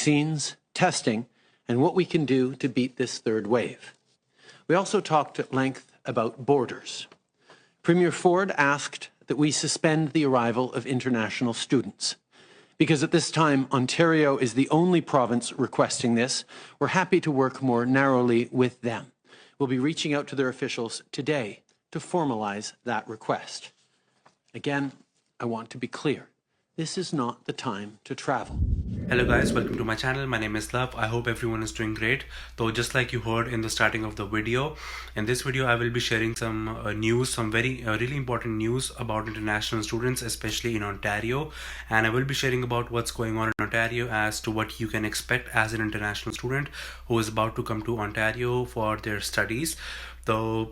vaccines, testing, and what we can do to beat this third wave. We also talked at length about borders. Premier Ford asked that we suspend the arrival of international students. Because at this time, Ontario is the only province requesting this, we're happy to work more narrowly with them. We'll be reaching out to their officials today to formalize that request. Again, I want to be clear. This is not the time to travel. Hello guys, welcome to my channel. My name is Love. I hope everyone is doing great. So just like you heard in the starting of the video, in this video I will be sharing some news, some really important news about international students, especially in Ontario. And I will be sharing about what's going on in Ontario as to what you can expect as an international student who is about to come to Ontario for their studies. So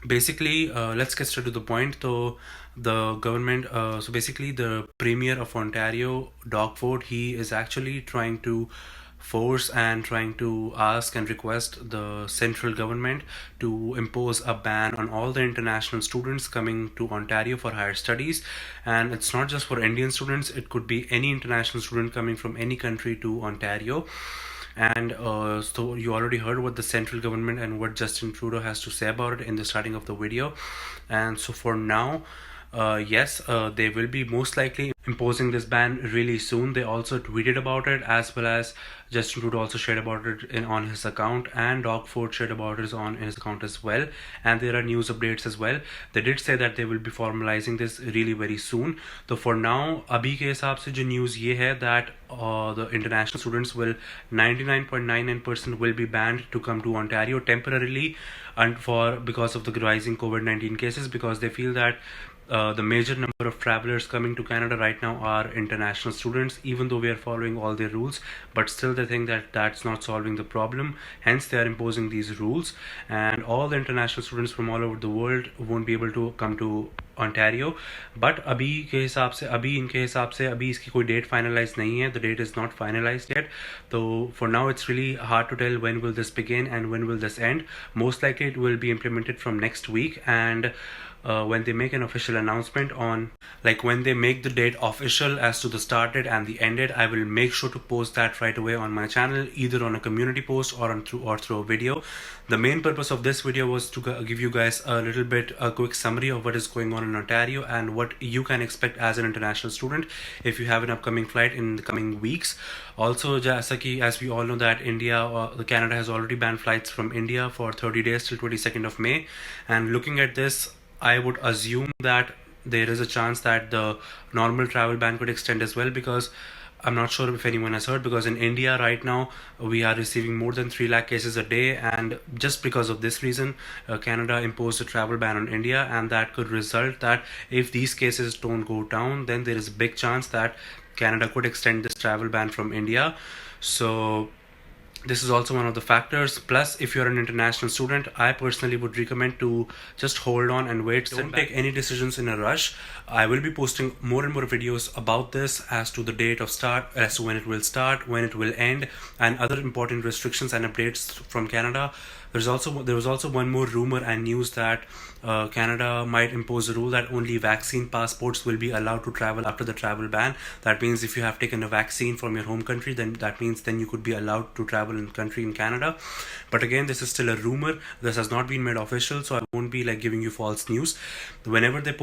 basically, let's get straight to the point. So the government, so basically the Premier of Ontario, Doug Ford, he is actually trying to force and trying to ask and request the central government to impose a ban on all the international students coming to Ontario for higher studies. And it's not just for Indian students, it could be any international student coming from any country to Ontario. And so you already heard what the central government and what Justin Trudeau has to say about it in the starting of the video. And so for now, yes, they will be most likely imposing this ban really soon. They also tweeted about it, as well as Justin Trudeau also shared about it on his account, and Doug Ford shared about it on his account as well. And there are news updates as well. They did say that they will be formalizing this really very soon. So for now, अभी के हिसाब से जो news ये है that the international students will 99.99% will be banned to come to Ontario temporarily, and because of the rising COVID-19 cases, because they feel that the major number of travelers coming to Canada right now are international students, even though we are following all their rules, but still they think that that's not solving the problem. Hence they are imposing these rules, and all the international students from all over the world won't be able to come to Ontario. But अभी इनके हिसाब से अभी इसकी कोई date finalized नहीं है. The date is not finalized yet. So for now it's really hard to tell when will this begin and when will this end. Most likely it will be implemented from next week, and when they make an official announcement on, like when they make the date official as to the start date and the end date, I will make sure to post that right away on my channel, either on a community post or through a video. The main purpose of this video was to give you guys a quick summary of what is going on in Ontario and what you can expect as an international student if you have an upcoming flight in the coming weeks. Also, as we all know that Canada has already banned flights from India for 30 days till 22nd of May. And looking at this, I would assume that there is a chance that the normal travel ban could extend as well, because I'm not sure if anyone has heard, because in India right now we are receiving more than 3 lakh cases a day, and just because of this reason Canada imposed a travel ban on India, and that could result that if these cases don't go down, then there is a big chance that Canada could extend this travel ban from India. So this is also one of the factors. Plus, if you're an international student, I personally would recommend to just hold on and wait. Don't take any decisions in a rush. I will be posting more and more videos about this as to the date of start, as to when it will start, when it will end, and other important restrictions and updates from Canada. There was also one more rumor and news that Canada might impose a rule that only vaccine passports will be allowed to travel after the travel ban. That means if you have taken a vaccine from your home country, then that means then you could be allowed to travel in Canada. But again, this is still a rumor. This has not been made official, so I won't be like giving you false news. Whenever they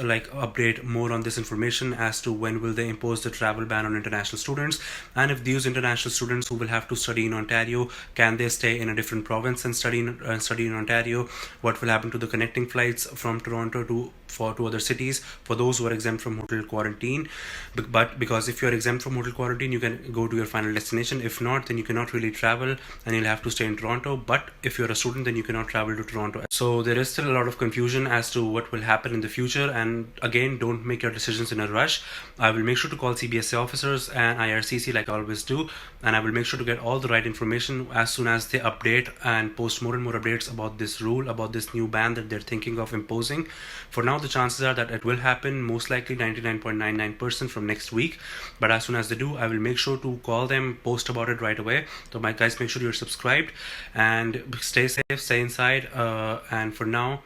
like update more on this information as to when will they impose the travel ban on international students, and if these international students who will have to study in Ontario, can they stay in a different province and study in Ontario, what will happen to the connecting flights from Toronto to other cities for those who are exempt from hotel quarantine. But because if you are exempt from hotel quarantine, you can go to your final destination. If not, then you cannot really travel and you'll have to stay in Toronto. But if you're a student, then you cannot travel to Toronto. So there is still a lot of confusion as to what will happen in the future. And again, don't make your decisions in a rush. I will make sure to call CBSA officers and IRCC like I always do, and I will make sure to get all the right information as soon as they update and post more and more updates about this rule, about this new ban that they're thinking of imposing. For now, the chances are that it will happen most likely 99.99% from next week, but as soon as they do, I will make sure to call them, post about it right away. So my guys, make sure you're subscribed and stay safe, stay inside, and for now,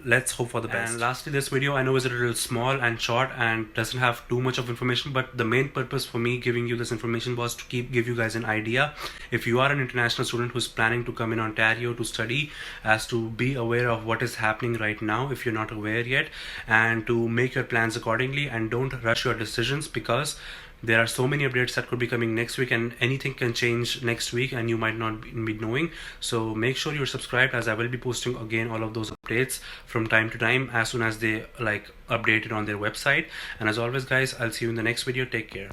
let's hope for the best. And lastly, this video I know is a little small and short and doesn't have too much of information, but the main purpose for me giving you this information was to give you guys an idea. If you are an international student who's planning to come in Ontario to study, as to be aware of what is happening right now if you're not aware yet, and to make your plans accordingly, and don't rush your decisions, because there are so many updates that could be coming next week, and anything can change next week and you might not be knowing. So make sure you're subscribed, as I will be posting again all of those updates from time to time as soon as they like updated on their website. And as always guys, I'll see you in the next video. Take care.